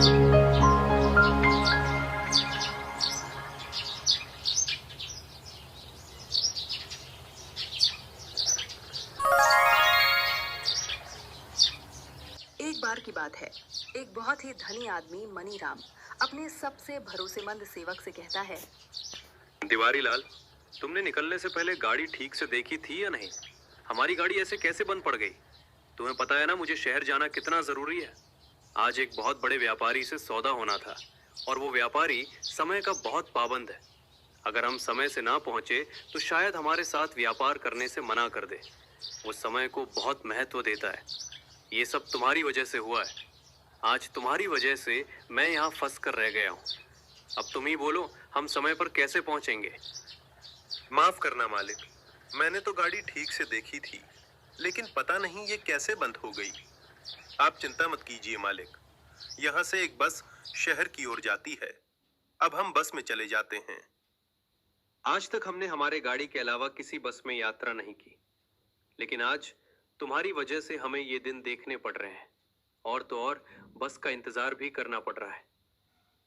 एक बार की बात है, एक बहुत ही धनी आदमी मनीराम अपने सबसे भरोसेमंद सेवक से कहता है। तिवारी लाल, तुमने निकलने से पहले गाड़ी ठीक से देखी थी या नहीं? हमारी गाड़ी ऐसे कैसे बंद पड़ गई? तुम्हें पता है ना मुझे शहर जाना कितना जरूरी है। आज एक बहुत बड़े व्यापारी से सौदा होना था और वो व्यापारी समय का बहुत पाबंद है। अगर हम समय से ना पहुंचे तो शायद हमारे साथ व्यापार करने से मना कर दे। वो समय को बहुत महत्व देता है। ये सब तुम्हारी वजह से हुआ है। आज तुम्हारी वजह से मैं यहाँ फंस कर रह गया हूँ। अब तुम ही बोलो, हम समय पर कैसे पहुंचेंगे? माफ करना मालिक, मैंने तो गाड़ी ठीक से देखी थी, लेकिन पता नहीं ये कैसे बंद हो गई। आप चिंता मत कीजिए मालिक, यहाँ से एक बस शहर की ओर जाती है। अब हम बस में चले जाते हैं। आज तक हमने हमारे गाड़ी के अलावा किसी बस में यात्रा नहीं की, लेकिन आज तुम्हारी वजह से हमें ये दिन देखने पड़ रहे हैं। और तो और बस का इंतजार भी करना पड़ रहा है।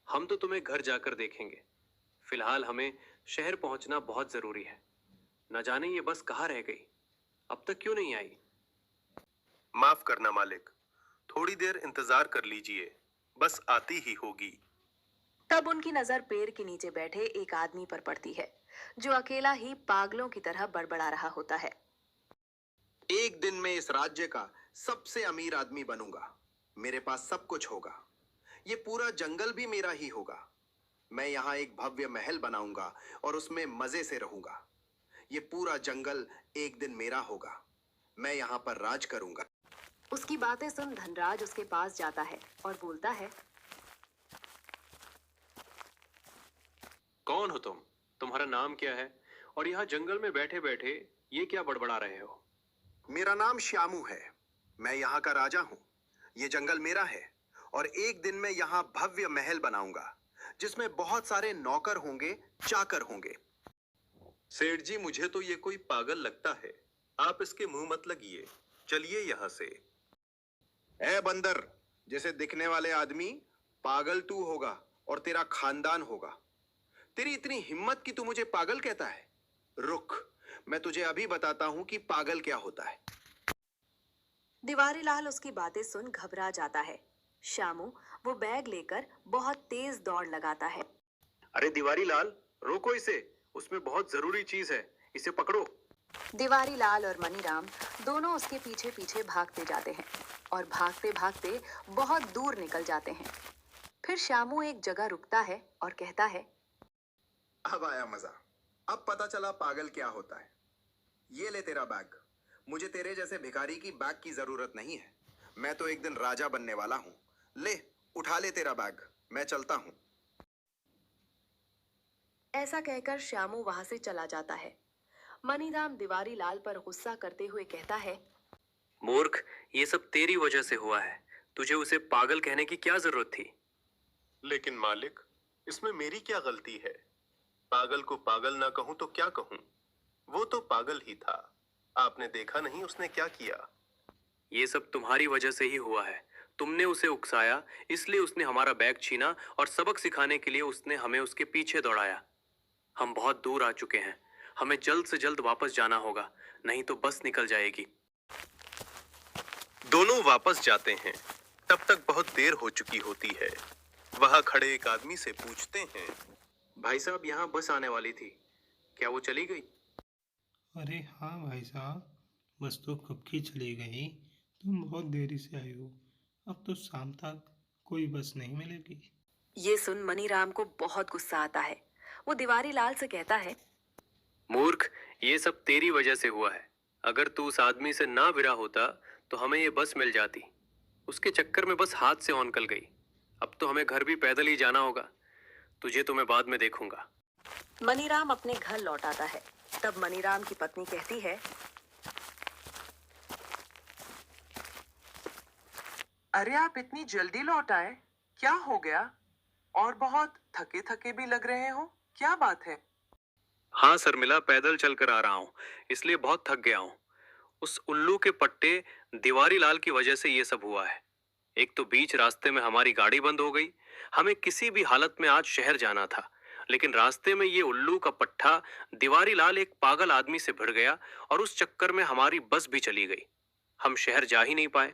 हम तो तुम्हें घर जाकर देखेंगे। फिलहाल हमें शहर पहुंचना बहुत जरूरी है। न जाने ये बस कहाँ रह गई, अब तक क्यों नहीं आई? माफ करना मालिक, थोड़ी देर इंतजार कर लीजिए, बस आती ही होगी। तब उनकी नजर पेड़ के नीचे बैठे एक आदमी पर पड़ती है, जो अकेला ही पागलों की तरह बड़बड़ा रहा होता है। एक दिन मैं इस राज्य का सबसे अमीर आदमी बनूंगा। मेरे पास सब कुछ होगा। ये पूरा जंगल भी मेरा ही होगा। मैं यहाँ एक भव्य महल बनाऊंगा और उसमें मजे से रहूंगा। ये पूरा जंगल एक दिन मेरा होगा। मैं यहाँ पर राज करूंगा। उसकी बातें सुन धनराज उसके पास जाता है और बोलता है। कौन हो तुम? तुम्हारा नाम क्या है? और यहाँ जंगल में बैठे बैठे ये क्या बड़बड़ा रहे हो? मेरा नाम श्यामू है। मैं यहाँ का राजा हूँ। ये जंगल मेरा है और एक दिन मैं यहाँ भव्य महल बनाऊंगा, जिसमें बहुत सारे नौकर होंगे, चाकर होंगे। सेठ जी, मुझे तो ये कोई पागल लगता है। आप इसके मुंह मत लगिए, चलिए यहाँ से। ए बंदर, जैसे दिखने वाले आदमी, पागल तू होगा और तेरा खानदान होगा। तेरी इतनी हिम्मत कि तू मुझे पागल कहता है? रुक, मैं तुझे अभी बताता हूं कि पागल क्या होता है। दिवारी लाल उसकी बातें सुन घबरा जाता है। श्यामू वो बैग लेकर बहुत तेज दौड़ लगाता है। अरे दिवारी लाल, रोको इसे, उसमें बहुत जरूरी चीज है, इसे पकड़ो। दिवारी लाल और मनीराम दोनों उसके पीछे पीछे भागते जाते हैं और भागते भागते बहुत दूर निकल जाते हैं। फिर श्यामू एक जगह रुकता है और कहता है। अब आया मजा। अब पता चला पागल क्या होता है। ये ले तेरा बैग। मुझे तेरे जैसे भिखारी की बैग की जरूरत नहीं है। मैं तो एक दिन राजा बनने वाला हूं। ले, उठा ले तेरा बैग, मैं चलता हूं। ऐसा कहकर श्यामू वहां से चला जाता है। मनीराम दिवारी लाल पर गुस्सा करते हुए कहता है। मूर्ख, ये सब तेरी वजह से हुआ है। तुझे उसे पागल कहने की क्या जरूरत थी? लेकिन मालिक, इसमें मेरी क्या गलती है? पागल को पागल ना कहूं तो क्या कहूं? वो तो पागल ही था। आपने देखा नहीं उसने क्या किया? ये सब तुम्हारी वजह से ही हुआ है। तुमने उसे उकसाया, इसलिए उसने हमारा बैग छीना और सबक सिखाने के लिए उसने हमें उसके पीछे दौड़ाया। हम बहुत दूर आ चुके हैं। हमें जल्द से जल्द वापस जाना होगा, नहीं तो बस निकल जाएगी। दोनों वापस जाते हैं। तब तक बहुत देर हो चुकी होती है। वहां खड़े एक आदमी से पूछते हैं। भाई साहब, यहाँ बस आने वाली थी, क्या वो चली गई? अरे हाँ भाई साहब, बस तो कब की चली गई। तुम बहुत देरी से आए हो। अब तो शाम तक कोई बस नहीं मिलेगी। ये सुन मनीराम को बहुत गुस्सा आता है। वो दिवारी लाल से कहता है। मूर्ख, ये सब तेरी वजह से हुआ है। अगर तू उस आदमी से ना विरा होता तो हमें ये बस मिल जाती। उसके चक्कर में बस हाथ से निकल गई। अब तो हमें घर भी पैदल ही जाना होगा। तुझे तो मैं बाद में देखूंगा। मनीराम अपने घर लौट आता है। तब मनीराम की पत्नी कहती है। अरे आप इतनी जल्दी लौट आए, क्या हो गया? और बहुत थके थके भी लग रहे हो, क्या बात है? हाँ सर मिला, पैदल चलकर आ रहा हूँ, इसलिए बहुत थक गया हूँ। उस उल्लू के पट्टे दिवारी लाल की वजह से ये सब हुआ है। एक तो बीच रास्ते में हमारी गाड़ी बंद हो गई। हमें किसी भी हालत में आज शहर जाना था, लेकिन रास्ते में ये उल्लू का पट्टा दिवारी लाल एक पागल आदमी से भिड़ गया और उस चक्कर में हमारी बस भी चली गई। हम शहर जा ही नहीं पाए।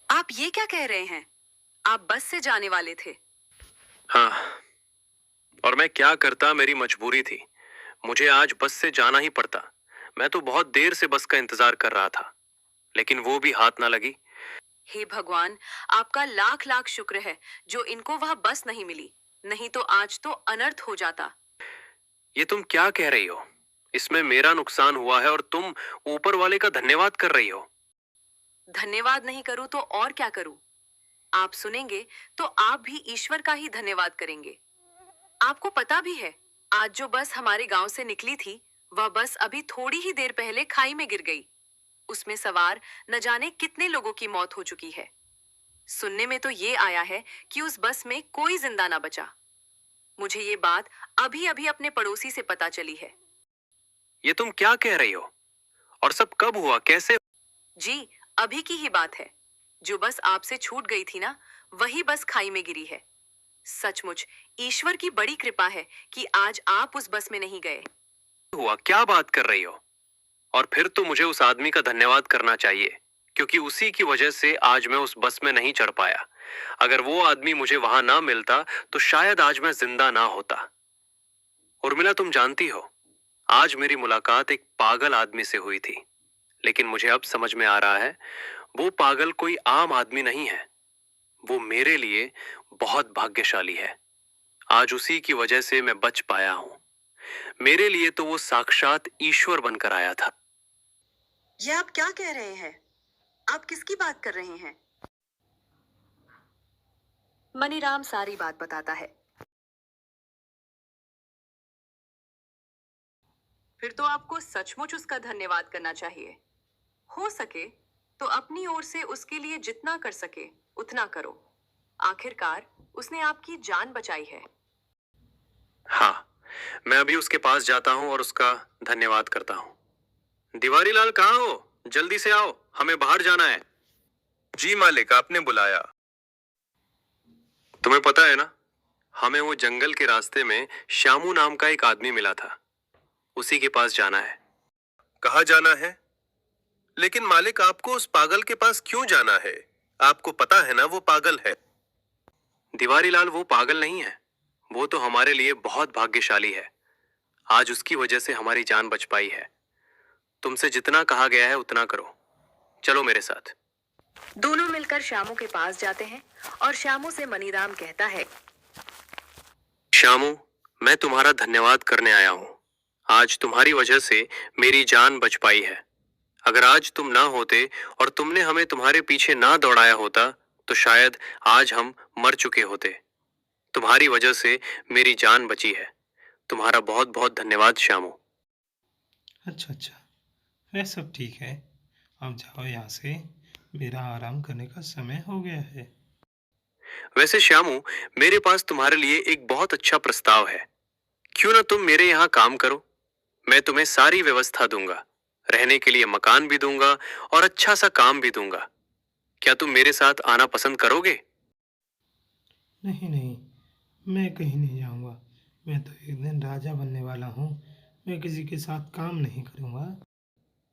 आप ये क्या कह रहे हैं? आप बस से जाने वाले थे। हाँ, और मैं क्या करता, मेरी मजबूरी थी। मुझे आज बस से जाना ही पड़ता। मैं तो बहुत देर से बस का इंतजार कर रहा था, लेकिन वो भी हाथ ना लगी। हे भगवान, आपका लाख लाख शुक्र है जो इनको वह बस नहीं मिली, नहीं तो आज तो अनर्थ हो जाता। ये तुम क्या कह रही हो? इसमें मेरा नुकसान हुआ है और तुम ऊपर वाले का धन्यवाद कर रही हो। धन्यवाद नहीं करूं तो और क्या करूं? आप सुनेंगे तो आप भी ईश्वर का ही धन्यवाद करेंगे। आपको पता भी है, आज जो बस हमारे गांव से निकली थी, वह बस अभी थोड़ी ही देर पहले खाई में गिर गई। उसमें सवार न जाने कितने लोगों की मौत हो चुकी है। सुनने में तो ये आया है कि उस बस में कोई जिंदा ना बचा। मुझे ये बात अभी अभी अपने पड़ोसी से पता चली है। ये तुम क्या कह रही हो? और सब कब हुआ, कैसे? जी, अभी की ही बात है। जो बस आपसे छूट गई थी ना, वही बस खाई में गिरी है। सचमुच ईश्वर की बड़ी कृपा है कि आज आप उस बस में नहीं गए। हुआ? क्या बात कर रही हो? और फिर तो मुझे उस आदमी का धन्यवाद करना चाहिए, क्योंकि उसी की वजह से आज मैं उस बस में नहीं चढ़ पाया। अगर वो आदमी मुझे वहां ना मिलता तो शायद आज मैं जिंदा ना होता। उर्मिला, तुम जानती हो, आज मेरी मुलाकात एक पागल आदमी से हुई थी, लेकिन मुझे अब समझ में आ रहा है वो पागल कोई आम आदमी नहीं है। वो मेरे लिए बहुत भाग्यशाली है। आज उसी की वजह से मैं बच पाया हूं। मेरे लिए तो वो साक्षात ईश्वर बनकर आया था। ये आप क्या कह रहे हैं? आप किसकी बात कर रहे हैं? मनीराम सारी बात बताता है। फिर तो आपको सचमुच उसका धन्यवाद करना चाहिए। हो सके तो अपनी ओर से उसके लिए जितना कर सके उतना करो। आखिरकार उसने आपकी जान बचाई है। हाँ, मैं अभी उसके पास जाता हूँ और उसका धन्यवाद करता हूँ। दिवारी लाल, कहाँ हो? जल्दी से आओ, हमें बाहर जाना है। जी मालिक, आपने बुलाया। तुम्हें पता है ना, हमें वो जंगल के रास्ते में श्यामू नाम का एक आदमी मिला था। उसी के पास जाना है। कहाँ जाना है? लेकिन मालिक, आपको उस पागल के पास क्यों जाना है? आपको पता है ना वो पागल है। दिवारी लाल, वो पागल नहीं है। वो तो हमारे लिए बहुत भाग्यशाली है। आज उसकी वजह से हमारी जान बच पाई है। तुमसे जितना कहा गया है उतना करो। चलो मेरे साथ। दोनों मिलकर श्यामू के पास जाते हैं और श्यामू से मनीराम कहता है, श्यामू, मैं तुम्हारा धन्यवाद करने आया हूँ। आज तुम्हारी वजह से मेरी जान बच पाई है। अगर आज तुम ना होते और तुमने हमें तुम्हारे पीछे ना दौड़ाया होता तो शायद आज हम मर चुके होते। तुम्हारी वजह से मेरी जान बची है। तुम्हारा बहुत बहुत धन्यवाद श्यामू। अच्छा अच्छा, वह सब ठीक है। अब जाओ यहाँ से, मेरा आराम करने का समय हो गया है। वैसे श्यामू, मेरे पास तुम्हारे लिए एक बहुत अच्छा प्रस्ताव है। क्यों ना तुम मेरे यहाँ काम करो? मैं तुम्हें सारी व्यवस्था दूंगा, रहने के लिए मकान भी दूंगा और अच्छा सा काम भी दूंगा। क्या तुम मेरे साथ आना पसंद करोगे? नहीं नहीं, मैं कहीं नहीं जाऊँगा। मैं तो एक दिन राजा बनने वाला हूँ। मैं किसी के साथ काम नहीं करूँगा।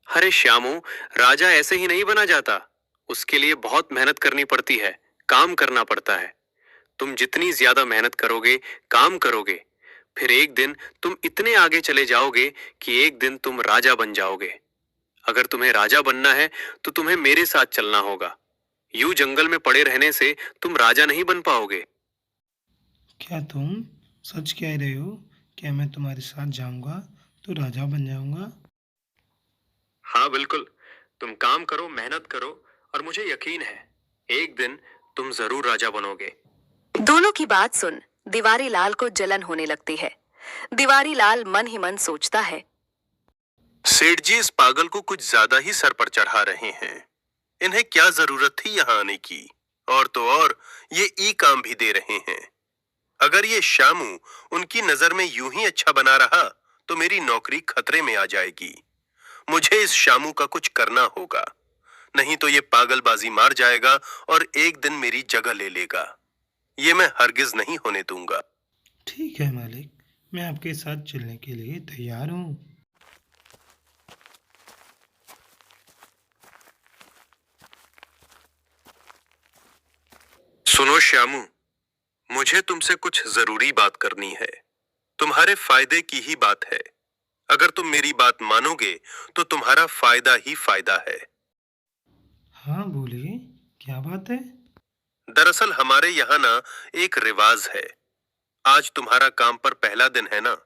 अरे श्यामू, राजा ऐसे ही नहीं बना जाता। उसके लिए बहुत मेहनत करनी पड़ती है, काम करना पड़ता है। तुम जितनी ज्यादा मेहनत करोगे, काम करोगे, फिर एक दिन तुम इतने आगे चले जाओगे कि एक दिन तुम राजा बन जाओगे। अगर तुम्हें राजा बनना है तो तुम्हें मेरे साथ चलना होगा। यूं जंगल में पड़े रहने से तुम राजा नहीं बन पाओगे। क्या तुम सच कह रहे हो? क्या मैं तुम्हारे साथ जाऊँगा तो राजा बन जाऊँगा? हाँ बिल्कुल। तुम काम करो, मेहनत करो और मुझे यकीन है एक दिन तुम जरूर राजा बनोगे। दोनों की बात सुन दिवारी लाल को जलन होने लगती है। दिवारी लाल मन ही मन सोचता है, सेठ जी इस पागल को कुछ ज्यादा ही सर पर चढ़ा रहे हैं। इन्हें क्या जरूरत थी यहाँ आने की? और तो और ये ई काम भी दे रहे हैं। अगर ये श्यामू उनकी नजर में यूं ही अच्छा बना रहा तो मेरी नौकरी खतरे में आ जाएगी। मुझे इस श्यामू का कुछ करना होगा। नहीं तो ये पागलबाजी मार जाएगा और एक दिन मेरी जगह ले लेगा। ये मैं हरगिज नहीं होने दूंगा। ठीक है मालिक, मैं आपके साथ चलने के लिए तैयार हूँ। सुनो श्यामू, मुझे तुमसे कुछ जरूरी बात करनी है। तुम्हारे फायदे की ही बात है। अगर तुम मेरी बात मानोगे तो तुम्हारा फायदा ही फायदा है। हाँ बोलिए, क्या बात है? दरअसल हमारे यहाँ ना एक रिवाज है। आज तुम्हारा काम पर पहला दिन है ना,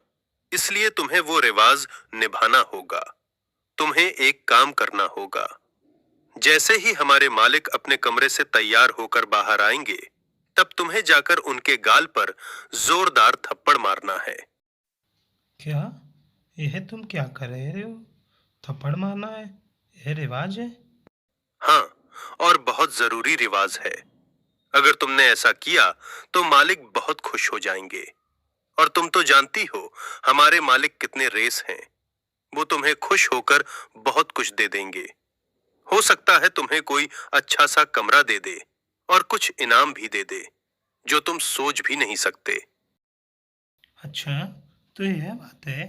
इसलिए तुम्हें वो रिवाज निभाना होगा। तुम्हें एक काम करना होगा। जैसे ही हमारे मालिक अपने कमरे से तैयार होकर बाहर आएंगे, तब तुम्हें जाकर उनके गाल पर जोरदार थप्पड़ मारना है। क्या? यह तुम क्या कर रहे हो? थप्पड़ मारना है? यह रिवाज है? हाँ, और बहुत जरूरी रिवाज है। अगर तुमने ऐसा किया तो मालिक बहुत खुश हो जाएंगे। और तुम तो जानती हो हमारे मालिक कितने रेस हैं। वो तुम्हें खुश होकर बहुत कुछ दे देंगे। हो सकता है तुम्हें कोई अच्छा सा कमरा दे दे और कुछ इनाम भी दे दे, जो तुम सोच भी नहीं सकते। अच्छा, तो यह बात है।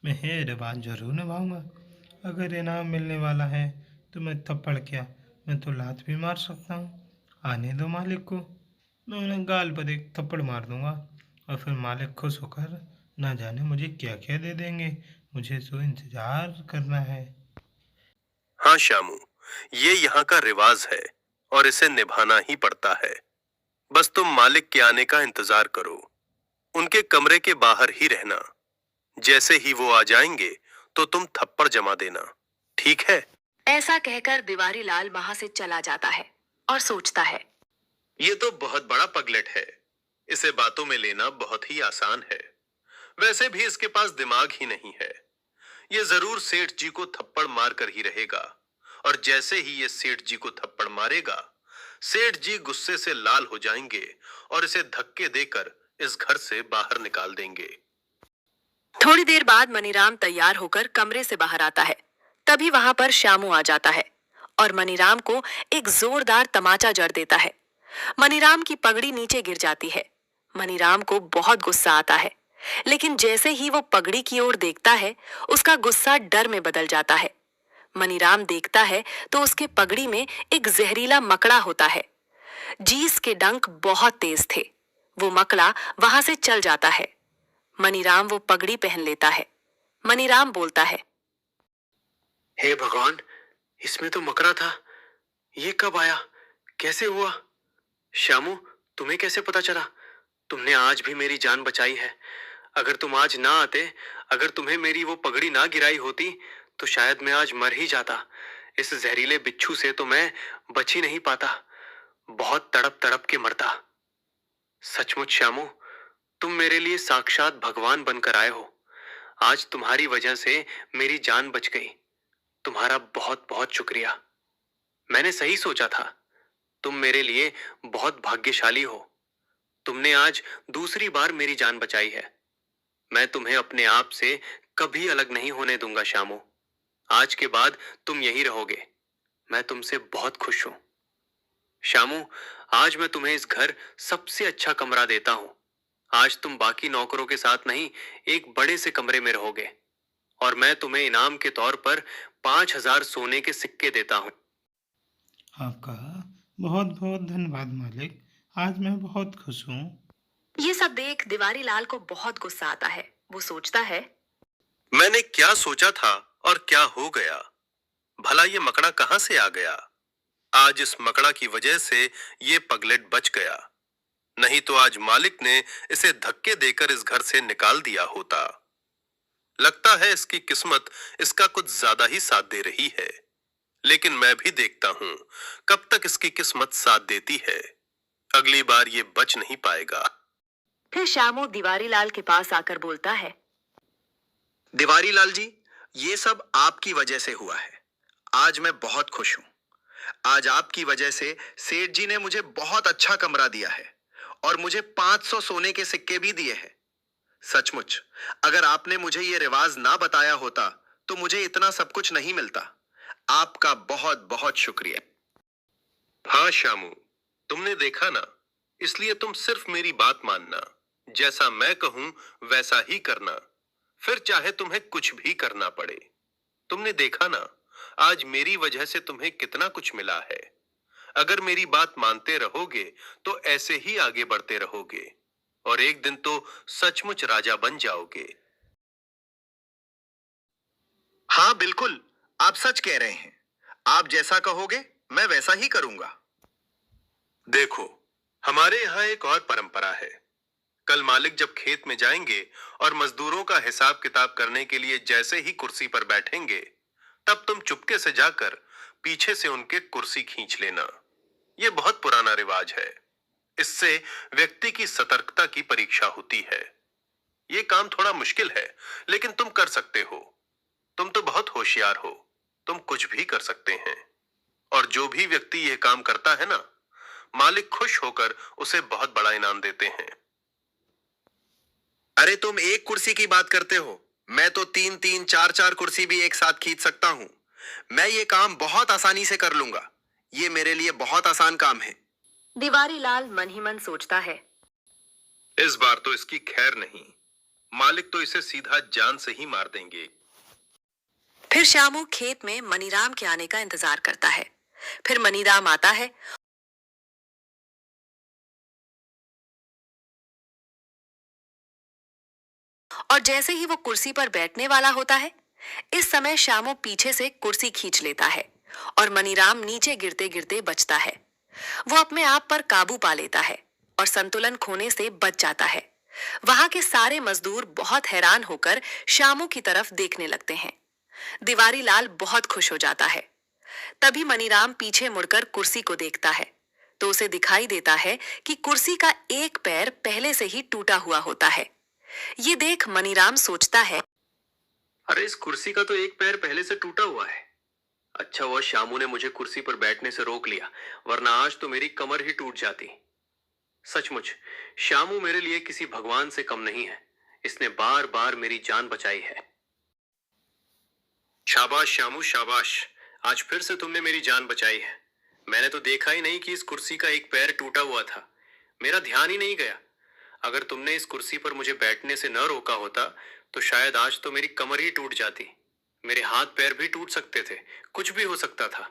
मैं यह रिवाज जरूर निभाऊंगा। अगर इनाम मिलने वाला है तो मैं थप्पड़ क्या, मैं तो लात भी मार सकता हूँ। आने दो मालिक को, मैं उन्हें गाल पर एक थप्पड़ मार दूंगा और फिर मालिक खुश होकर ना जाने मुझे क्या क्या दे देंगे। मुझे तो इंतजार करना है। हाँ श्यामू, ये यहाँ का रिवाज है और इसे निभाना ही पड़ता है। बस तुम मालिक के आने का इंतजार करो। उनके कमरे के बाहर ही रहना। जैसे ही वो आ जाएंगे तो तुम थप्पड़ जमा देना, ठीक है? ऐसा कहकर दिवारी लाल वहां से चला जाता है और सोचता है, ये तो बहुत बड़ा पगलेट है। इसे बातों में लेना बहुत ही आसान है। वैसे भी इसके पास दिमाग ही नहीं है। ये जरूर सेठ जी को थप्पड़ मार कर ही रहेगा। और जैसे ही ये सेठ जी को थप्पड़ मारेगा, सेठ जी गुस्से से लाल हो जाएंगे और इसे धक्के देकर इस घर से बाहर निकाल देंगे। थोड़ी देर बाद मनीराम तैयार होकर कमरे से बाहर आता है। तभी वहां पर श्यामू आ जाता है और मनीराम को एक जोरदार तमाचा जड़ देता है। मनीराम की पगड़ी नीचे गिर जाती है। मनीराम को बहुत गुस्सा आता है, लेकिन जैसे ही वो पगड़ी की ओर देखता है, उसका गुस्सा डर में बदल जाता है। मनीराम देखता है तो उसके पगड़ी में एक जहरीला मकड़ा होता है। जीस के डंक बहुत तेज थे। वो मकड़ा वहां से चल जाता है। मनीराम वो पगड़ी पहन लेता है। मनीराम बोलता है, हे भगवान, इसमें तो मकड़ा था। ये कब आया? कैसे हुआ? श्यामू, तुम्हें कैसे पता चला? तुमने आज भी मेरी जान बचाई है। अगर तुम आज ना आते, अगर तुम्हें मेरी वो पगड़ी ना गिराई होती, तो शायद मैं आज मर ही जाता। इस जहरीले बिच्छू से तो मैं बच ही नहीं पाता। बहुत तड़प तड़प के मरता। सचमुच श्यामू, तुम मेरे लिए साक्षात भगवान बनकर आए हो। आज तुम्हारी वजह से मेरी जान बच गई। तुम्हारा बहुत बहुत शुक्रिया। मैंने सही सोचा था। तुम मेरे लिए बहुत भाग्यशाली हो। तुमने आज दूसरी बार मेरी जान बचाई है। मैं तुम्हें अपने आप से कभी अलग नहीं होने दूंगा श्यामू। आज के बाद तुम यहीं रहोगे। मैं तुमसे बहुत खुश हूं। श्यामू, आज मैं तुम्हें इस घर सबसे अच्छा कमरा देता हूं। आज तुम बाकी नौकरों के साथ नहीं, एक बड़े से कमरे में रहोगे। और मैं तुम्हें इनाम के तौर पर 5,000 सोने के सिक्के देता हूं। आपका बहुत बहुत धन्यवाद मालिक। आज मैं बहुत खुश हूँ। ये सब देख दिवारी लाल को बहुत गुस्सा आता है। वो सोचता है, मैंने क्या सोचा था और क्या हो गया? भला ये मकड़ा कहां से आ गया? आज इस मकड़ा की वजह से ये पगलेट बच गया। नहीं तो आज मालिक ने इसे धक्के देकर इस घर से निकाल दिया होता। लगता है इसकी किस्मत इसका कुछ ज्यादा ही साथ दे रही है। लेकिन मैं भी देखता हूं कब तक इसकी किस्मत साथ देती है। अगली बार ये बच नहीं पाएगा। फिर श्यामू दिवारी लाल के पास आकर बोलता है, दिवारी लाल जी, ये सब आपकी वजह से हुआ है। आज मैं बहुत खुश हूं। आज आपकी वजह से सेठ जी ने मुझे बहुत अच्छा कमरा दिया है और मुझे 500 सोने के सिक्के भी दिए हैं। सचमुच, अगर आपने मुझे ये रिवाज ना बताया होता तो मुझे इतना सब कुछ नहीं मिलता। आपका बहुत बहुत शुक्रिया। हाँ शामू, तुमने देखा ना, इसलिए तुम सिर्फ मेरी बात मानना, जैसा मैं कहूं वैसा ही करना, फिर चाहे तुम्हें कुछ भी करना पड़े। तुमने देखा ना, आज मेरी वजह से तुम्हें कितना कुछ मिला है। अगर मेरी बात मानते रहोगे तो ऐसे ही आगे बढ़ते रहोगे और एक दिन तो सचमुच राजा बन जाओगे। हाँ बिल्कुल, आप सच कह रहे हैं। आप जैसा कहोगे मैं वैसा ही करूंगा। देखो, हमारे यहाँ एक और परंपरा है। कल मालिक जब खेत में जाएंगे और मजदूरों का हिसाब किताब करने के लिए जैसे ही कुर्सी पर बैठेंगे, तब तुम चुपके से जाकर पीछे से उनके कुर्सी खींच लेना। यह बहुत पुराना रिवाज है। इससे व्यक्ति की सतर्कता की परीक्षा होती है। यह काम थोड़ा मुश्किल है, लेकिन तुम कर सकते हो। तुम तो बहुत होशियार हो, तुम कुछ भी कर सकते हैं। और जो भी व्यक्ति यह काम करता है ना, मालिक खुश होकर उसे बहुत बड़ा इनाम देते हैं। अरे तुम एक कुर्सी की बात करते हो, मैं तो 3-3, 4-4 कुर्सी भी एक साथ खींच सकता हूं। मैं ये काम बहुत आसानी से कर लूंगा। ये मेरे लिए बहुत आसान काम है। दिवारी लाल मन ही मन सोचता है। इस बार तो इसकी खैर नहीं, मालिक तो इसे सीधा जान से ही मार देंगे। फिर श्यामू खेत में मनीराम के आने का इंतजार करता है। फिर मनीराम आता है और जैसे ही वो कुर्सी पर बैठने वाला होता है, इस समय श्यामू पीछे से कुर्सी खींच लेता है और मनीराम नीचे गिरते गिरते बचता है। वो अपने आप पर काबू पा लेता है और संतुलन खोने से बच जाता है। वहां के सारे मजदूर बहुत हैरान होकर श्यामू की तरफ देखने लगते हैं। दिवारी लाल बहुत खुश हो जाता है। तभी मनीराम पीछे मुड़कर कुर्सी को देखता है तो उसे दिखाई देता है कि कुर्सी का एक पैर पहले से ही टूटा हुआ होता है। ये देख मनीराम सोचता है, अरे इस कुर्सी का तो एक पैर पहले से टूटा हुआ है। अच्छा हुआ शामू ने मुझे कुर्सी पर बैठने से रोक लिया, वरना आज तो मेरी कमर ही टूट जाती। सचमुच शामू मेरे लिए किसी भगवान से कम नहीं है। इसने बार बार मेरी जान बचाई है। शाबाश शामू शाबाश, आज फिर से तुमने मेरी जान बचाई है। मैंने तो देखा ही नहीं कि इस कुर्सी का एक पैर टूटा हुआ था। मेरा ध्यान ही नहीं गया। अगर तुमने इस कुर्सी पर मुझे बैठने से न रोका होता तो शायद आज तो मेरी कमर ही टूट जाती। मेरे हाथ पैर भी टूट सकते थे, कुछ भी हो सकता था,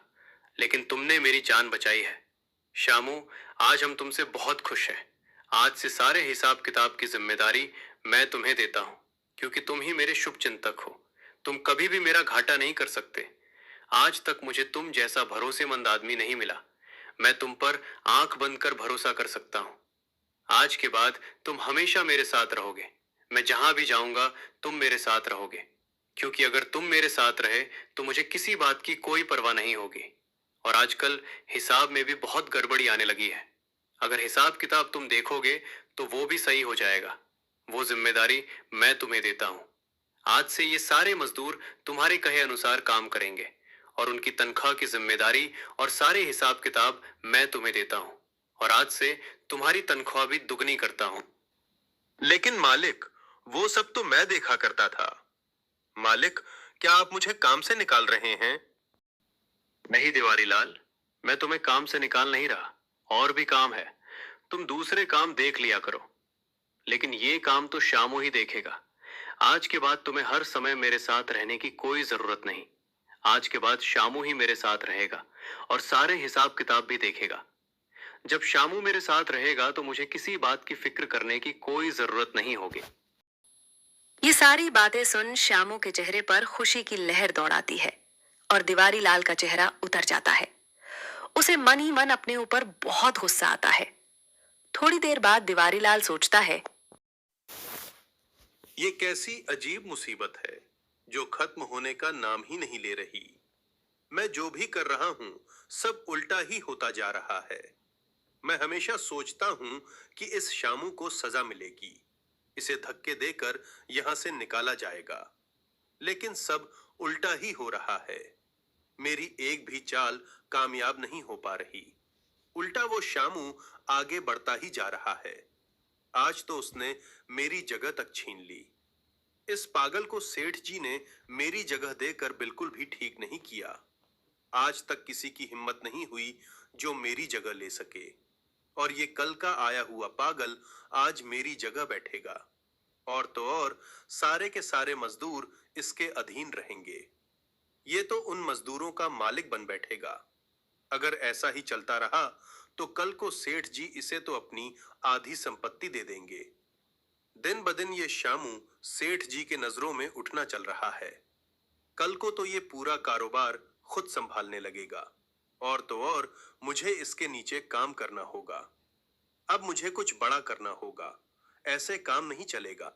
लेकिन तुमने मेरी जान बचाई है। शामू, आज हम तुमसे बहुत खुश हैं। आज से सारे हिसाब किताब की जिम्मेदारी मैं तुम्हें देता हूं, क्योंकि तुम ही मेरे शुभ चिंतक हो। तुम कभी भी मेरा घाटा नहीं कर सकते। आज तक मुझे तुम जैसा भरोसेमंद आदमी नहीं मिला। मैं तुम पर आंख बंद कर भरोसा कर सकता हूं। आज के बाद तुम हमेशा मेरे साथ रहोगे। मैं जहां भी जाऊंगा तुम मेरे साथ रहोगे, क्योंकि अगर तुम मेरे साथ रहे तो मुझे किसी बात की कोई परवाह नहीं होगी। और आजकल हिसाब में भी बहुत गड़बड़ी आने लगी है। अगर हिसाब किताब तुम देखोगे तो वो भी सही हो जाएगा। वो जिम्मेदारी मैं तुम्हें देता हूं। आज से ये सारे मजदूर तुम्हारे कहे अनुसार काम करेंगे और उनकी तनख्वाह की जिम्मेदारी और सारे हिसाब किताब मैं तुम्हें देता हूं। और आज से तुम्हारी तनख्वाह भी दुगनी करता हूं। लेकिन मालिक, वो सब तो मैं देखा करता था। मालिक, क्या आप मुझे काम से निकाल रहे हैं? नहीं दिवारी लाल, मैं तुम्हें काम से निकाल नहीं रहा। और भी काम है, तुम दूसरे काम देख लिया करो। लेकिन ये काम तो शामू ही देखेगा। आज के बाद तुम्हें हर समय मेरे साथ रहने की कोई जरूरत नहीं। आज के बाद शामू ही मेरे साथ रहेगा और सारे हिसाब किताब भी देखेगा। जब शामू मेरे साथ रहेगा तो मुझे किसी बात की फिक्र करने की कोई जरूरत नहीं होगी। ये सारी बातें सुन श्यामू के चेहरे पर खुशी की लहर दौड़ाती है और दिवारी लाल का चेहरा उतर जाता है। उसे मन ही मन अपने ऊपर बहुत गुस्सा आता है। थोड़ी देर बाद दिवारी लाल सोचता है, ये कैसी अजीब मुसीबत है जो खत्म होने का नाम ही नहीं ले रही। मैं जो भी कर रहा हूं सब उल्टा ही होता जा रहा है। मैं हमेशा सोचता हूं कि इस शामू को सजा मिलेगी, इसे धक्के देकर यहां से निकाला जाएगा, लेकिन सब उल्टा ही हो रहा है। मेरी एक भी चाल कामयाब नहीं हो पा रही। उल्टा वो शामू आगे बढ़ता ही जा रहा है। आज तो उसने मेरी जगह तक छीन ली। इस पागल को सेठ जी ने मेरी जगह देकर बिल्कुल भी ठीक नहीं किया। आज तक किसी की हिम्मत नहीं हुई जो मेरी जगह ले सके, और ये कल का आया हुआ पागल आज मेरी जगह बैठेगा। और तो और सारे के सारे मजदूर इसके अधीन रहेंगे। ये तो उन मजदूरों का मालिक बन बैठेगा। अगर ऐसा ही चलता रहा तो कल को सेठ जी इसे तो अपनी आधी संपत्ति दे देंगे। दिन ब दिन ये शामू सेठ जी के नजरों में उठना चल रहा है। कल को तो ये पूरा कारोबार खुद संभालने लगेगा, और तो और मुझे इसके नीचे काम करना होगा। अब मुझे कुछ बड़ा करना होगा, ऐसे काम नहीं चलेगा।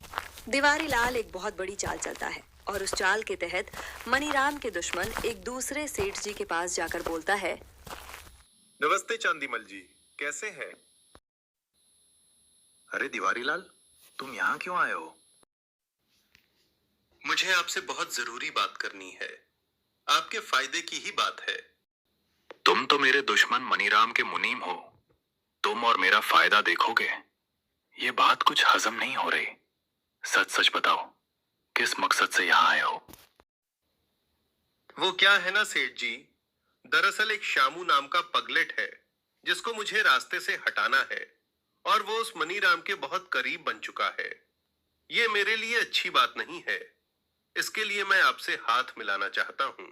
दिवारी लाल एक बहुत बड़ी चाल चलता है और उस चाल के तहत मनीराम के दुश्मन एक दूसरे सेठ जी के पास जाकर बोलता है, नमस्ते चांदीमल जी, कैसे हैं? अरे दिवारीलाल, तुम यहाँ क्यों आए हो? मुझे आपसे बहुत जरूरी बात करनी है। आपके फायदे की ही बात है। तुम तो मेरे दुश्मन मनीराम के मुनीम हो। तुम और मेरा फायदा देखोगे। ये बात कुछ हजम नहीं हो रही। सच सच बताओ, किस मकसद से यहाँ आए हो? वो क्या है ना सेठ जी, दरअसल एक शामू नाम का पगलेट है जिसको मुझे रास्ते से हटाना है, और वो उस मनीराम के बहुत करीब बन चुका है। ये मेरे लिए अच्छी बात नहीं है। इसके लिए मैं आपसे हाथ मिलाना चाहता हूँ।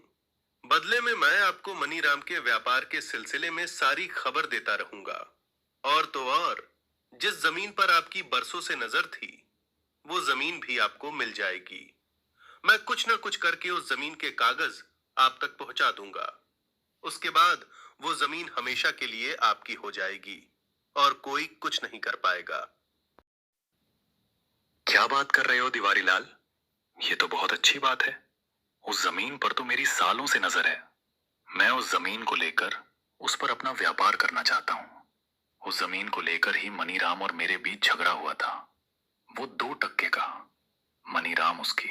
बदले में मैं आपको मनीराम के व्यापार के सिलसिले में सारी खबर देता रहूंगा, और तो और जिस जमीन पर आपकी बरसों से नजर थी वो जमीन भी आपको मिल जाएगी। मैं कुछ ना कुछ करके उस जमीन के कागज आप तक पहुंचा दूंगा। उसके बाद वो जमीन हमेशा के लिए आपकी हो जाएगी और कोई कुछ नहीं कर पाएगा। क्या बात कर रहे हो दिवारीलाल? ये तो बहुत अच्छी बात है। उस जमीन पर तो मेरी सालों से नजर है। मैं उस जमीन को लेकर उस पर अपना व्यापार करना चाहता हूँ। उस जमीन को लेकर ही मनीराम और मेरे बीच झगड़ा हुआ था। वो 2 टक्के का। मनीराम उसकी,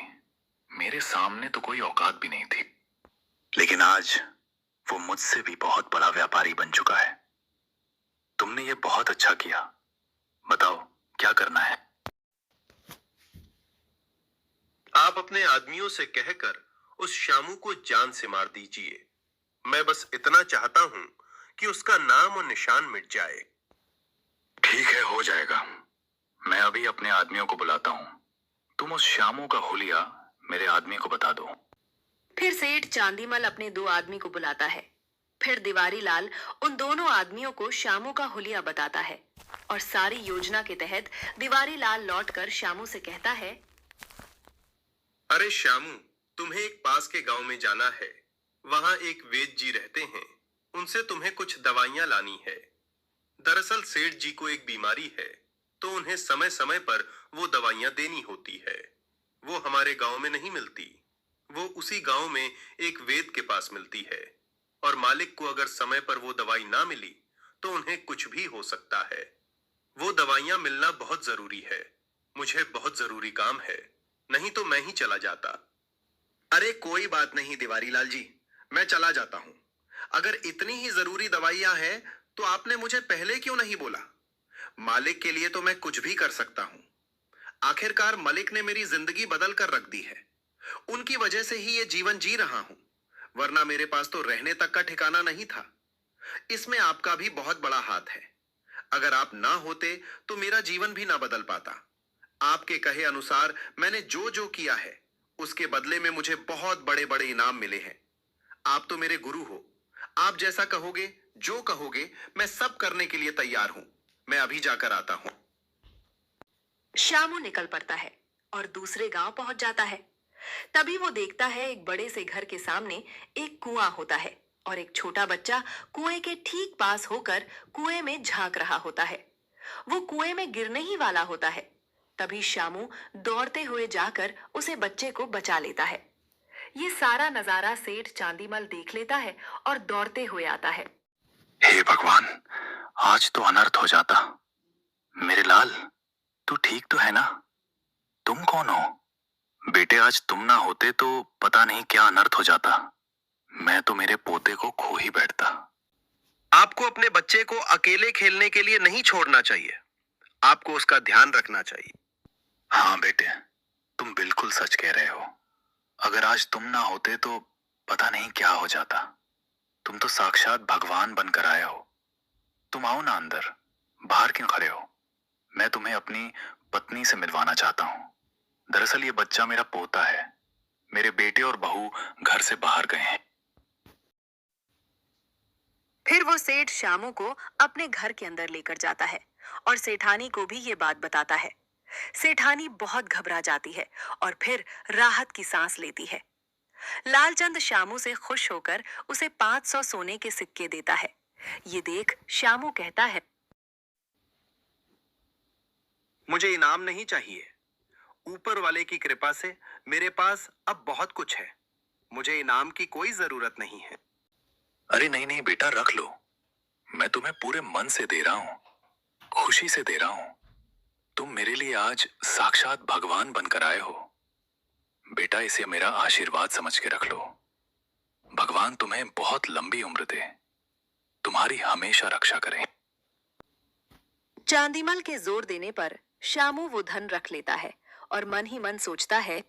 मेरे सामने तो कोई औकात भी नहीं थी। लेकिन आज वो मुझसे भी बहुत बड़ा व्यापारी बन चुका है। तुमने ये बहुत अच्छा किया। बताओ क्या करना है? आप अपने आदमियों से कहकर उस शामू को जान से मार दीजिए। मैं बस इतना चाहता हूं कि उसका नाम और निशान मिट जाए। ठीक है, हो जाएगा। मैं अभी अपने आदमियों को बुलाता हूँ। तुम उस शामू का हुलिया मेरे आदमी को बता दो। फिर सेठ चांदीमल अपने 2 आदमी को बुलाता है। फिर दिवारी लाल उन दोनों आदमियों को शामू का हुलिया बताता है, और सारी योजना के तहत दिवारी लाल लौटकर शामू से कहता है, अरे शामू, तुम्हें एक पास के गांव में जाना है। वहां एक वेद जी रहते हैं, उनसे तुम्हें कुछ दवाइयां लानी है। दरअसल सेठ जी को एक बीमारी है, तो उन्हें समय समय पर वो दवाइयां देनी होती है। वो हमारे गांव में नहीं मिलती, वो उसी गांव में एक वेद के पास मिलती है, और मालिक को अगर समय पर वो दवाई ना मिली तो उन्हें कुछ भी हो सकता है। वो दवाइयां मिलना बहुत जरूरी है। मुझे बहुत जरूरी काम है, नहीं तो मैं ही चला जाता। अरे कोई बात नहीं दिवारीलाल जी, मैं चला जाता हूँ। अगर इतनी ही जरूरी दवाइयां हैं तो आपने मुझे पहले क्यों नहीं बोला? मालिक के लिए तो मैं कुछ भी कर सकता हूँ। आखिरकार मलिक ने मेरी जिंदगी बदल कर रख दी है। उनकी वजह से ही ये जीवन जी रहा हूँ, वरना मेरे पास तो रहने तक का ठिकाना नहीं था। इसमें आपका भी बहुत बड़ा हाथ है। अगर आप ना होते तो मेरा जीवन भी ना बदल पाता। आपके कहे अनुसार मैंने जो जो किया है उसके बदले में मुझे बहुत बड़े बड़े इनाम मिले हैं। आप तो मेरे गुरु हो। आप जैसा कहोगे, जो कहोगे, मैं सब करने के लिए तैयार हूं। मैं अभी जाकर आता हूं। शामू निकल पड़ता है और दूसरे गांव पहुंच जाता है। तभी वो देखता है एक बड़े से घर के सामने एक कुआं होता है, और एक छोटा बच्चा कुएं के ठीक पास होकर कुएं में झांक रहा होता है। वो कुएं में गिरने ही वाला होता है। तभी शामू दौड़ते हुए जाकर उसे बच्चे को बचा लेता है। ये सारा नजारा सेठ चांदीमल देख लेता है और दौड़ते हुए आता है। हे भगवान, आज तो अनर्थ हो जाता। मेरे लाल, तू ठीक तो है ना? तुम कौन हो? बेटे, आज तुम ना होते तो पता नहीं क्या अनर्थ हो जाता। मैं तो मेरे पोते को खो ही बैठता। आपको अपने बच्चे को अकेले खेलने के लिए नहीं छोड़ना चाहिए। आपको उसका ध्यान रखना चाहिए। हाँ बेटे, तुम बिल्कुल सच कह रहे हो। अगर आज तुम ना होते तो पता नहीं क्या हो जाता। तुम तो साक्षात भगवान बनकर आए हो। तुम आओ ना अंदर, बाहर क्यों खड़े हो? मैं तुम्हें अपनी पत्नी से मिलवाना चाहता हूँ। दरअसल ये बच्चा मेरा पोता है। मेरे बेटे और बहू घर से बाहर गए हैं। फिर वो सेठ श्यामू को अपने घर के अंदर लेकर जाता है और सेठानी को भी ये बात बताता है। सेठानी बहुत घबरा जाती है और फिर राहत की सांस लेती है। लालचंद श्यामू से खुश होकर उसे 500 सोने के सिक्के देता है। ये देख श्यामू कहता है, मुझे इनाम नहीं चाहिए। ऊपर वाले की कृपा से मेरे पास अब बहुत कुछ है। मुझे इनाम की कोई जरूरत नहीं है। अरे नहीं नहीं बेटा, रख लो। मैं तुम्हें पूरे मन से दे रहा हूँ, खुशी से दे रहा हूँ। तुम मेरे लिए आज साक्षात भगवान बनकर आए हो। बेटा, इसे मेरा आशीर्वाद समझ के रख लो। भगवान तुम्हें बहुत लंबी उम्र दे, तुम्हारी हमेशा रक्षा करें। चांदीमल के जोर देने पर श्यामू वो धन रख लेता है और मन ही मन सोचता है,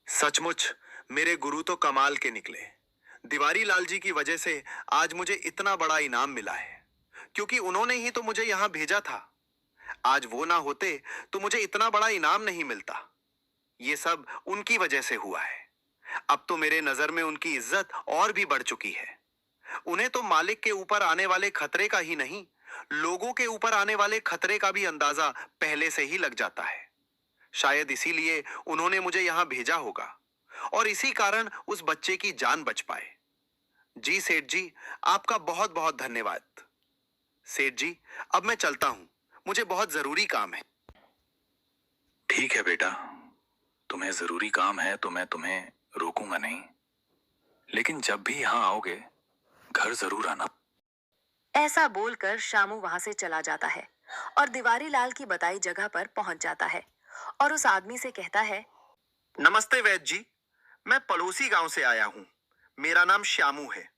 सचमुच मेरे गुरु तो कमाल के निकले। दिवारी लाल जी की वजह से आज मुझे इतना बड़ा इनाम मिला है, क्योंकि उन्होंने ही तो मुझे यहाँ भेजा था। आज वो ना होते तो मुझे इतना बड़ा इनाम नहीं मिलता। ये सब उनकी वजह से हुआ है। अब तो मेरे नजर में उनकी इज्जत और भी बढ़ चुकी है। उन्हें तो मालिक के ऊपर आने वाले खतरे का ही नहीं, लोगों के ऊपर आने वाले खतरे का भी अंदाजा पहले से ही लग जाता है। शायद इसीलिए उन्होंने मुझे यहाँ भेजा होगा और इसी कारण उस बच्चे की जान बच पाए। जी सेठ जी, आपका बहुत बहुत धन्यवाद। सेठ जी, अब मैं चलता हूँ, मुझे बहुत जरूरी काम है। ठीक है बेटा, तुम्हें जरूरी काम है तो मैं तुम्हें रोकूंगा नहीं, लेकिन जब भी यहाँ आओगे घर जरूर आना। ऐसा बोलकर श्यामू वहां से चला जाता है और दिवारी लाल की बताई जगह पर पहुंच जाता है और उस आदमी से कहता है, नमस्ते वैद्य जी, मैं पड़ोसी गांव से आया हूँ। मेरा नाम श्यामू है।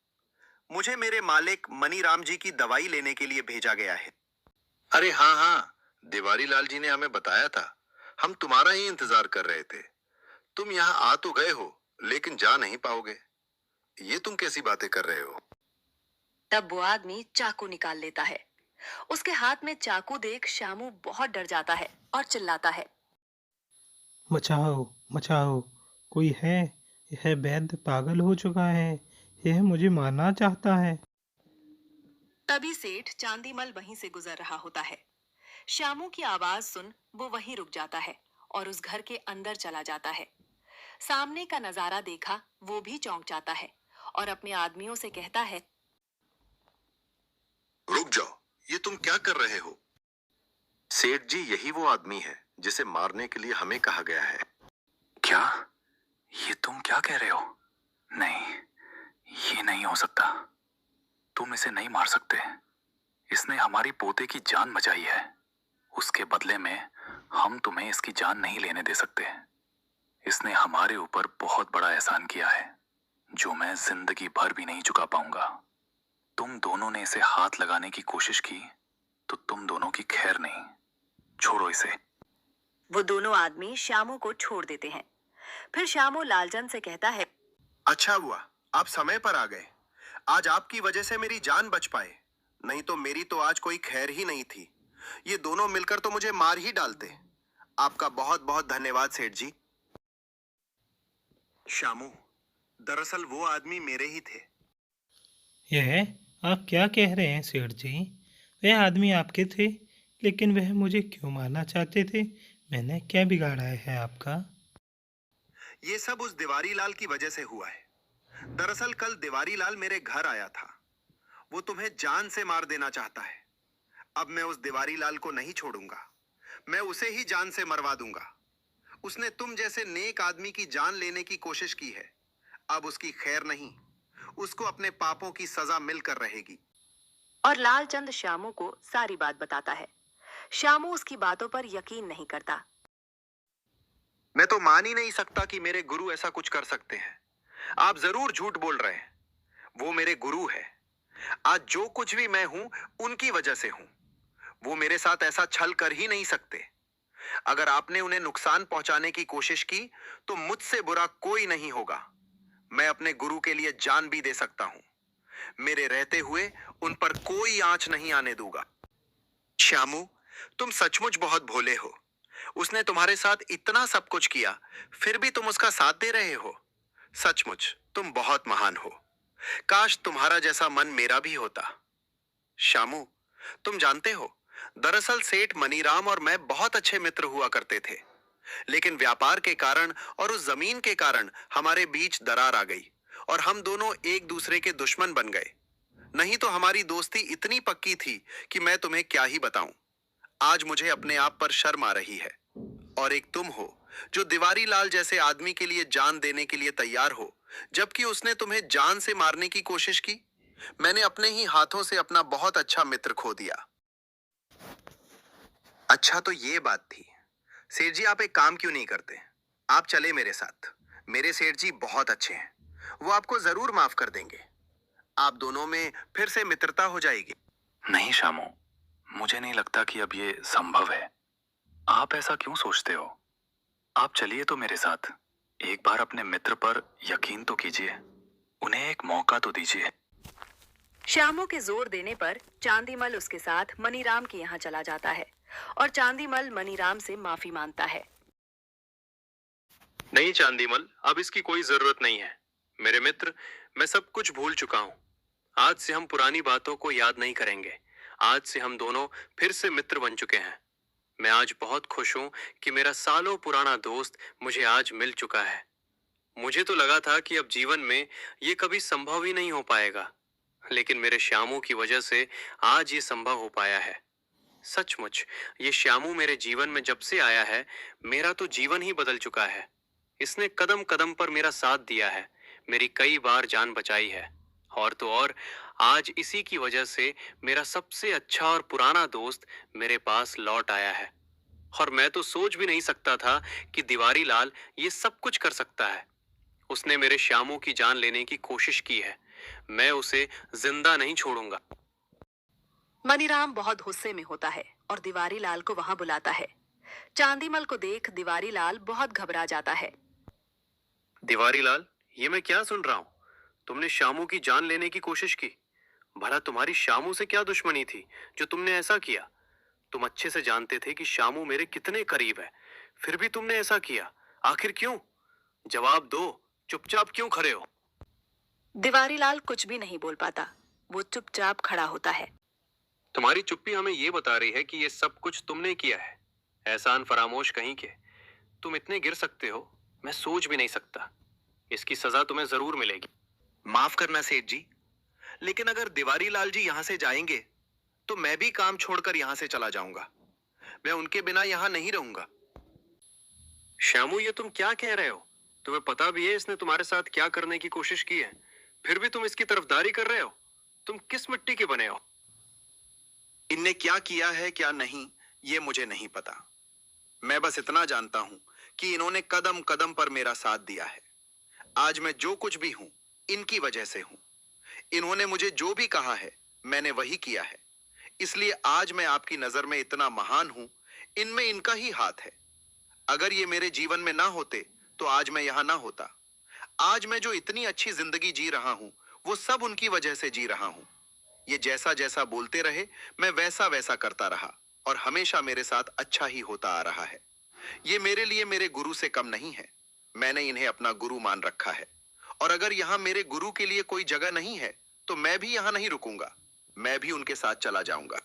मुझे मेरे मालिक मनीराम जी की दवाई लेने के लिए भेजा गया है। अरे हाँ हाँ, दिवारी लाल जी ने हमें बताया था। हम तुम्हारा ही इंतजार कर रहे थे। तुम यहाँ आ तो गए हो, लेकिन जा नहीं पाओगे। ये तुम कैसी बातें कर रहे हो? तब वो आदमी चाकू निकाल लेता है। उसके हाथ में चाकू देख श्यामू बहुत डर जाता है और चिल्लाता है, बचाओ बचाओ, कोई है? यह वैद्य पागल हो चुका है, यह मुझे मारना चाहता है। तभी सेठ चांदीमल वहीं से गुजर रहा होता है। श्यामू की आवाज सुन वो वहीं रुक जाता है और उस घर के अंदर चला जाता है। सामने का नजारा देखा वो भी चौंक जाता है और अपने आदमियों से कहता है, रुक जाओ, ये तुम क्या कर रहे हो? सेठ जी, यही वो आदमी है जिसे मारने के लिए हमें कहा गया है। क्या? ये तुम क्या कह रहे हो? नहीं, ये नहीं हो सकता। तुम इसे नहीं मार सकते। इसने हमारी पोते की जान बचाई है। उसके बदले में हम तुम्हें इसकी जान नहीं लेने दे सकते। इसने हमारे ऊपर बहुत बड़ा एहसान किया है, जो मैं जिंदगी भर भी नहीं चुका पाऊंगा। तुम दोनों ने इसे हाथ लगाने की कोशिश की तो तुम दोनों की खैर नहीं। छोड़ो इसे। वो दोनों आदमी श्यामू को छोड़ देते हैं। फिर श्यामू लालचंद से कहता है, अच्छा हुआ आप समय पर आ गए। आज आपकी वजह से मेरी जान बच पाए, नहीं तो मेरी तो आज कोई खैर ही नहीं थी। ये दोनों मिलकर तो मुझे मार ही डालते। आपका बहुत बहुत धन्यवाद सेठ जी। श्यामू, दरअसल वो आदमी मेरे ही थे। यह आप क्या कह रहे हैं सेठ जी? वह आदमी आपके थे, लेकिन वह मुझे क्यों मारना चाहते थे? मैंने क्या बिगाड़ा है आपका? ये सब उस दिवारी लाल की वजह से हुआ है। दरअसल कल दिवारी लाल मेरे घर आया था। वो तुम्हें जान से मार देना चाहता है। अब मैं उस दिवारी लाल को नहीं छोड़ूंगा। मैं उसे ही जान से मरवा दूंगा। उसने तुम जैसे नेक आदमी की जान लेने की कोशिश की है। अब उसकी खैर नहीं, उसको अपने पापों की सजा मिलकर रहेगी। और लालचंद श्यामू को सारी बात बताता है। श्यामू उसकी बातों पर यकीन नहीं करता। मैं तो मान ही नहीं सकता कि मेरे गुरु ऐसा कुछ कर सकते हैं। आप जरूर झूठ बोल रहे हैं। वो मेरे गुरु है। आज जो कुछ भी मैं हूं, उनकी वजह से हूं। वो मेरे साथ ऐसा छल कर ही नहीं सकते। अगर आपने उन्हें नुकसान पहुंचाने की कोशिश की, तो मुझसे बुरा कोई नहीं होगा। मैं अपने गुरु के लिए जान भी दे सकता हूं। मेरे रहते हुए उन पर कोई आंच नहीं आने दूंगा। श्यामू, तुम सचमुच बहुत भोले हो। उसने तुम्हारे साथ इतना सब कुछ किया, फिर भी तुम उसका साथ दे रहे हो। सचमुच तुम बहुत महान हो। काश तुम्हारा जैसा मन मेरा भी होता। श्यामू, तुम जानते हो, दरअसल सेठ मनीराम और मैं बहुत अच्छे मित्र हुआ करते थे, लेकिन व्यापार के कारण और उस जमीन के कारण हमारे बीच दरार आ गई और हम दोनों एक दूसरे के दुश्मन बन गए। नहीं तो हमारी दोस्ती इतनी पक्की थी कि मैं तुम्हें क्या ही बताऊं। आज मुझे अपने आप पर शर्म आ रही है। और एक तुम हो जो दिवारी लाल जैसे आदमी के लिए जान देने के लिए तैयार हो, जबकि उसने तुम्हें जान से मारने की कोशिश की। मैंने अपने ही हाथों से अपना बहुत अच्छा मित्र खो दिया। अच्छा, तो ये बात थी। सेठ जी, आप एक काम क्यों नहीं करते? आप चले मेरे साथ। मेरे सेठ जी बहुत अच्छे हैं, वो आपको जरूर माफ कर देंगे। आप दोनों में फिर से मित्रता हो जाएगी। नहीं शामू, मुझे नहीं लगता कि अब ये संभव है। आप ऐसा क्यों सोचते हो? आप चलिए तो मेरे साथ। एक बार अपने मित्र पर यकीन तो कीजिए, उन्हें एक मौका तो दीजिए। श्यामू के जोर देने पर चांदीमल उसके साथ मनीराम के यहाँ चला जाता है और चांदीमल मनीराम से माफी मांगता है। नहीं चांदीमल, अब इसकी कोई जरूरत नहीं है। मेरे मित्र, मैं सब कुछ भूल चुका हूँ। आज से हम पुरानी बातों को याद नहीं करेंगे। आज से हम दोनों फिर से मित्र बन चुके हैं। मैं आज बहुत खुश हूँ कि मेरा सालों पुराना दोस्त मुझे आज मिल चुका है। मुझे तो लगा था कि अब जीवन में ये कभी संभव ही नहीं हो पाएगा, लेकिन मेरे श्यामू की वजह से आज ये संभव हो पाया है। सचमुच ये श्यामू मेरे जीवन में जब से आया है, मेरा तो जीवन ही बदल चुका है। इसने कदम कदम पर मेरा साथ दिया है, मेरी कई बार जान बचाई है, और तो और आज इसी की वजह से मेरा सबसे अच्छा और पुराना दोस्त मेरे पास लौट आया है। और मैं तो सोच भी नहीं सकता था कि दिवारी लाल ये सब कुछ कर सकता है। उसने मेरे श्यामू की जान लेने की कोशिश की है। मैं उसे जिंदा नहीं छोड़ूंगा। मनीराम बहुत गुस्से में होता है और दिवारी लाल को वहां बुलाता है। चांदीमल को देख दिवारी लाल बहुत घबरा जाता है। दिवारी लाल, ये मैं क्या सुन रहा हूँ? तुमने श्यामू की जान लेने की कोशिश की? भला तुम्हारी श्यामू से क्या दुश्मनी थी जो तुमने ऐसा किया? तुम अच्छे से जानते थे कि श्यामू मेरे कितने करीब है, फिर भी तुमने ऐसा किया। आखिर क्यों? जवाब दो। चुपचाप क्यों खड़े हो? दिवारी लाल कुछ भी नहीं बोल पाता। वो चुपचाप खड़ा होता है। तुम्हारी चुप्पी हमें ये बता रही है कि ये सब कुछ तुमने किया है। एहसान फरामोश कहीं के। तुम इतने गिर सकते हो, मैं सोच भी नहीं सकता। इसकी सजा तुम्हें जरूर मिलेगी। माफ करना सेठ जी, लेकिन अगर दिवारी लाल जी यहाँ से जाएंगे तो मैं भी काम छोड़कर यहाँ से चला जाऊंगा। मैं उनके बिना यहाँ नहीं रहूंगा। श्यामू, ये तुम क्या कह रहे हो? तुम्हें पता भी है इसने तुम्हारे साथ क्या करने की कोशिश की है, फिर भी तुम इसकी तरफदारी कर रहे हो? तुम किस मिट्टी के बने हो? इनने क्या किया है क्या नहीं, ये मुझे नहीं पता। मैं बस इतना जानता हूं कि इन्होंने कदम कदम पर मेरा साथ दिया है। आज मैं जो कुछ भी हूं, इनकी वजह से हूं। इन्होंने मुझे जो भी कहा है, मैंने वही किया है। इसलिए आज मैं आपकी नजर में इतना महान हूं, इनमें इनका ही हाथ है। अगर ये मेरे जीवन में ना होते तो आज मैं यहां ना होता। आज मैं जो इतनी अच्छी जिंदगी जी रहा हूं, वो सब उनकी वजह से जी रहा हूं। ये जैसा जैसा बोलते रहे, मैं वैसा वैसा करता रहा और हमेशा मेरे साथ अच्छा ही होता आ रहा है। ये मेरे लिए मेरे गुरु से कम नहीं है। मैंने इन्हें अपना गुरु मान रखा है, और अगर यहाँ मेरे गुरु के लिए कोई जगह नहीं है तो मैं भी यहाँ नहीं रुकूंगा। मैं भी उनके साथ चला जाऊंगा।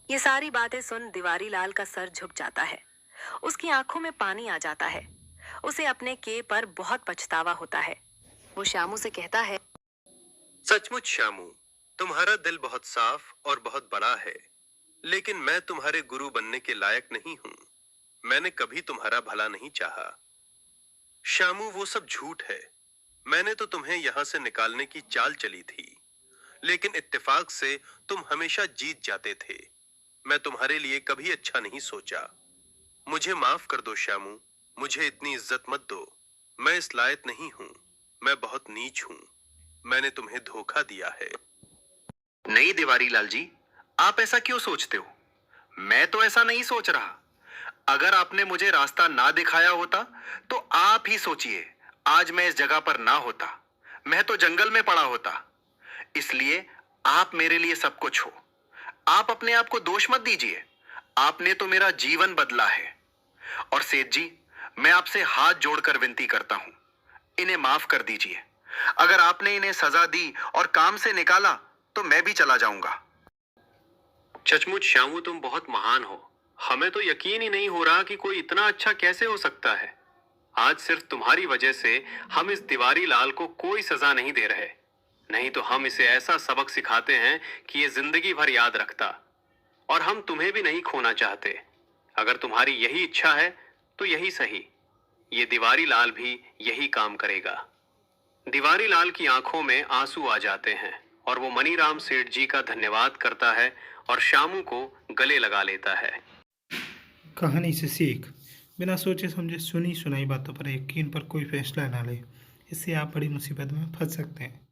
ये सारी बातें सुन दिवारी लाल का सर झुक जाता है। उसकी आंखों में पानी आ जाता है। उसे अपने के पर बहुत पछतावा होता है। वो श्यामू से कहता है, सचमुच श्यामू, तुम्हारा दिल बहुत साफ और बहुत बड़ा है, लेकिन मैं तुम्हारे गुरु बनने के लायक नहीं हूं। मैंने कभी तुम्हारा भला नहीं चाहा। श्यामू, वो सब झूठ है। मैंने तो तुम्हें यहां से निकालने की चाल चली थी, लेकिन इत्तेफाक से तुम हमेशा जीत जाते थे। मैं तुम्हारे लिए कभी अच्छा नहीं सोचा। मुझे माफ कर दो श्यामू, मुझे इतनी इज्जत मत दो। मैं इस लायक नहीं हूं। मैं बहुत नीच हूं। मैंने तुम्हें धोखा दिया है। नहीं दिवारी लाल जी, आप ऐसा क्यों सोचते हो? मैं तो ऐसा नहीं सोच रहा। अगर आपने मुझे रास्ता ना दिखाया होता तो आप ही सोचिए, आज मैं इस जगह पर ना होता। मैं तो जंगल में पड़ा होता। इसलिए आप मेरे लिए सब कुछ हो। आप अपने आप को दोष मत दीजिए। आपने तो मेरा जीवन बदला है। और सेठ जी, मैं आपसे हाथ जोड़कर विनती करता हूं, इन्हें माफ कर दीजिए। अगर आपने इन्हें सजा दी और काम से निकाला तो मैं भी चला जाऊंगा। सचमुच श्यामू, तुम बहुत महान हो। हमें तो यकीन ही नहीं हो रहा कि कोई इतना अच्छा कैसे हो सकता है। आज सिर्फ तुम्हारी वजह से हम इस तिवारी लाल को कोई सजा नहीं दे रहे, नहीं तो हम इसे ऐसा सबक सिखाते हैं कि ये जिंदगी भर याद रखता। और हम तुम्हें भी नहीं खोना चाहते। अगर तुम्हारी यही इच्छा है तो यही सही, ये तिवारी लाल भी यही काम करेगा। तिवारी लाल की आंखों में आंसू आ जाते हैं और वो मनीराम सेठ जी का धन्यवाद करता है और श्यामू को गले लगा लेता है। कहानी से सीख, बिना सोचे समझे सुनी सुनाई बातों पर यकीन पर कोई फैसला ना ले, इससे आप बड़ी मुसीबत में फंस सकते हैं।